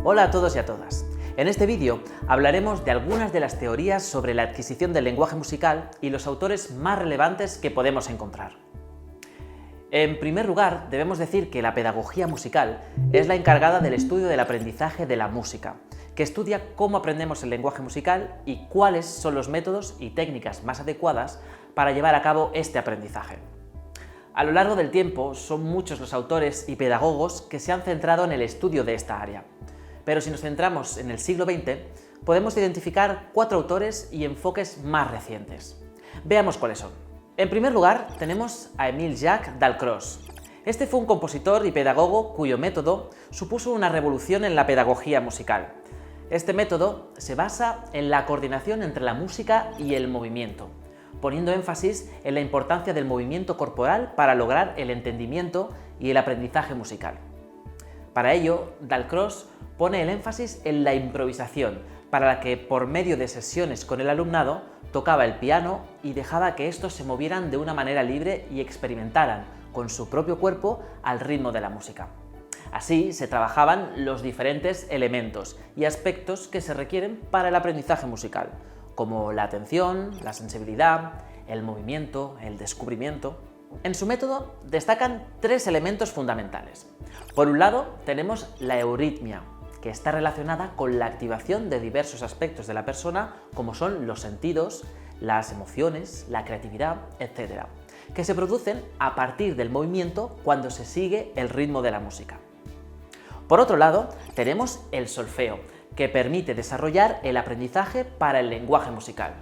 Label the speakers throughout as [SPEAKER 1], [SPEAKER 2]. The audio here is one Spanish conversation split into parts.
[SPEAKER 1] Hola a todos y a todas. En este vídeo hablaremos de algunas de las teorías sobre la adquisición del lenguaje musical y los autores más relevantes que podemos encontrar. En primer lugar, debemos decir que la pedagogía musical es la encargada del estudio del aprendizaje de la música, que estudia cómo aprendemos el lenguaje musical y cuáles son los métodos y técnicas más adecuadas para llevar a cabo este aprendizaje. A lo largo del tiempo, son muchos los autores y pedagogos que se han centrado en el estudio de esta área. Pero si nos centramos en el siglo XX, podemos identificar 4 autores y enfoques más recientes. Veamos cuáles son. En primer lugar, tenemos a Émile-Jacques Dalcroze. Este fue un compositor y pedagogo cuyo método supuso una revolución en la pedagogía musical. Este método se basa en la coordinación entre la música y el movimiento, poniendo énfasis en la importancia del movimiento corporal para lograr el entendimiento y el aprendizaje musical. Para ello, Dalcroze pone el énfasis en la improvisación, para la que, por medio de sesiones con el alumnado, tocaba el piano y dejaba que estos se movieran de una manera libre y experimentaran con su propio cuerpo al ritmo de la música. Así se trabajaban los diferentes elementos y aspectos que se requieren para el aprendizaje musical, como la atención, la sensibilidad, el movimiento, el descubrimiento. En su método destacan 3 elementos fundamentales. Por un lado, tenemos la euritmia, que está relacionada con la activación de diversos aspectos de la persona, como son los sentidos, las emociones, la creatividad, etc., que se producen a partir del movimiento cuando se sigue el ritmo de la música. Por otro lado, tenemos el solfeo, que permite desarrollar el aprendizaje para el lenguaje musical.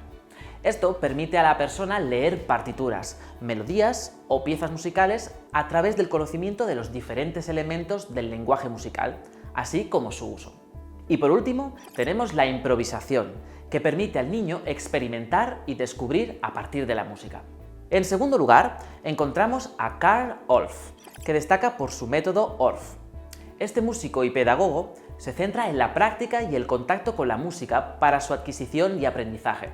[SPEAKER 1] Esto permite a la persona leer partituras, melodías o piezas musicales a través del conocimiento de los diferentes elementos del lenguaje musical, así como su uso. Y por último, tenemos la improvisación, que permite al niño experimentar y descubrir a partir de la música. En segundo lugar, encontramos a Carl Orff, que destaca por su método Orff. Este músico y pedagogo se centra en la práctica y el contacto con la música para su adquisición y aprendizaje.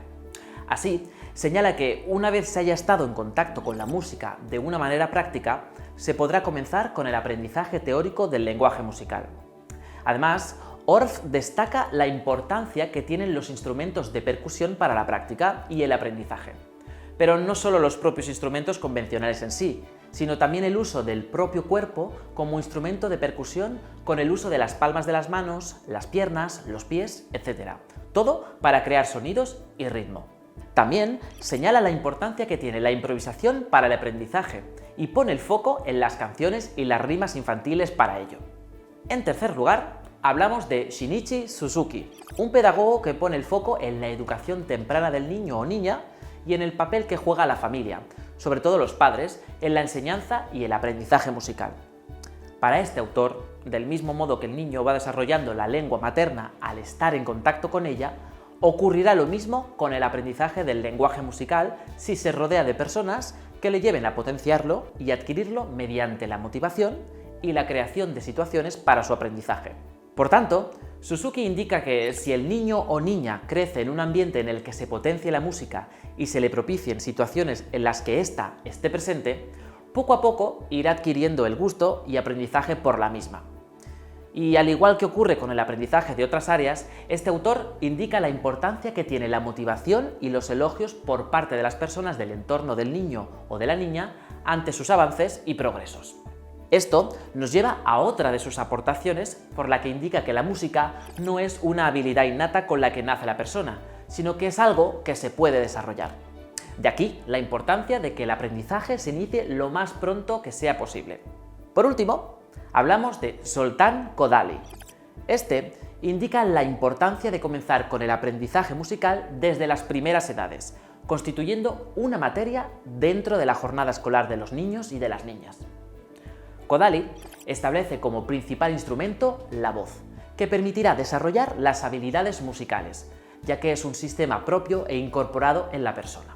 [SPEAKER 1] Así, señala que una vez se haya estado en contacto con la música de una manera práctica, se podrá comenzar con el aprendizaje teórico del lenguaje musical. Además, Orff destaca la importancia que tienen los instrumentos de percusión para la práctica y el aprendizaje. Pero no solo los propios instrumentos convencionales en sí, sino también el uso del propio cuerpo como instrumento de percusión con el uso de las palmas de las manos, las piernas, los pies, etc. Todo para crear sonidos y ritmo. También señala la importancia que tiene la improvisación para el aprendizaje y pone el foco en las canciones y las rimas infantiles para ello. En tercer lugar, hablamos de Shinichi Suzuki, un pedagogo que pone el foco en la educación temprana del niño o niña y en el papel que juega la familia, sobre todo los padres, en la enseñanza y el aprendizaje musical. Para este autor, del mismo modo que el niño va desarrollando la lengua materna al estar en contacto con ella, ocurrirá lo mismo con el aprendizaje del lenguaje musical si se rodea de personas que le lleven a potenciarlo y adquirirlo mediante la motivación y la creación de situaciones para su aprendizaje. Por tanto, Suzuki indica que si el niño o niña crece en un ambiente en el que se potencie la música y se le propicien situaciones en las que ésta esté presente, poco a poco irá adquiriendo el gusto y aprendizaje por la misma. Y al igual que ocurre con el aprendizaje de otras áreas, este autor indica la importancia que tiene la motivación y los elogios por parte de las personas del entorno del niño o de la niña ante sus avances y progresos. Esto nos lleva a otra de sus aportaciones por la que indica que la música no es una habilidad innata con la que nace la persona, sino que es algo que se puede desarrollar. De aquí la importancia de que el aprendizaje se inicie lo más pronto que sea posible. Por último, hablamos de Zoltán Kodály. Este indica la importancia de comenzar con el aprendizaje musical desde las primeras edades, constituyendo una materia dentro de la jornada escolar de los niños y de las niñas. Kodály establece como principal instrumento la voz, que permitirá desarrollar las habilidades musicales, ya que es un sistema propio e incorporado en la persona.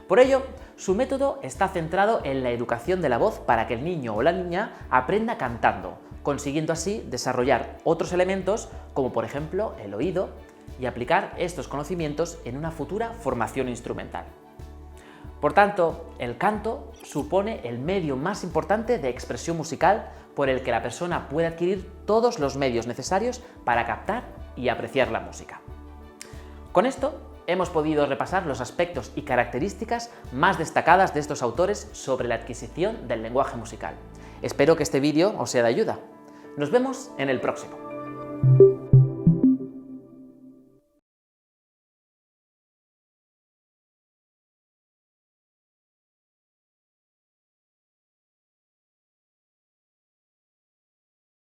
[SPEAKER 1] Por ello, su método está centrado en la educación de la voz para que el niño o la niña aprenda cantando, consiguiendo así desarrollar otros elementos como por ejemplo el oído y aplicar estos conocimientos en una futura formación instrumental. Por tanto, el canto supone el medio más importante de expresión musical por el que la persona puede adquirir todos los medios necesarios para captar y apreciar la música. Con esto hemos podido repasar los aspectos y características más destacadas de estos autores sobre la adquisición del lenguaje musical. Espero que este vídeo os sea de ayuda. Nos vemos en el próximo.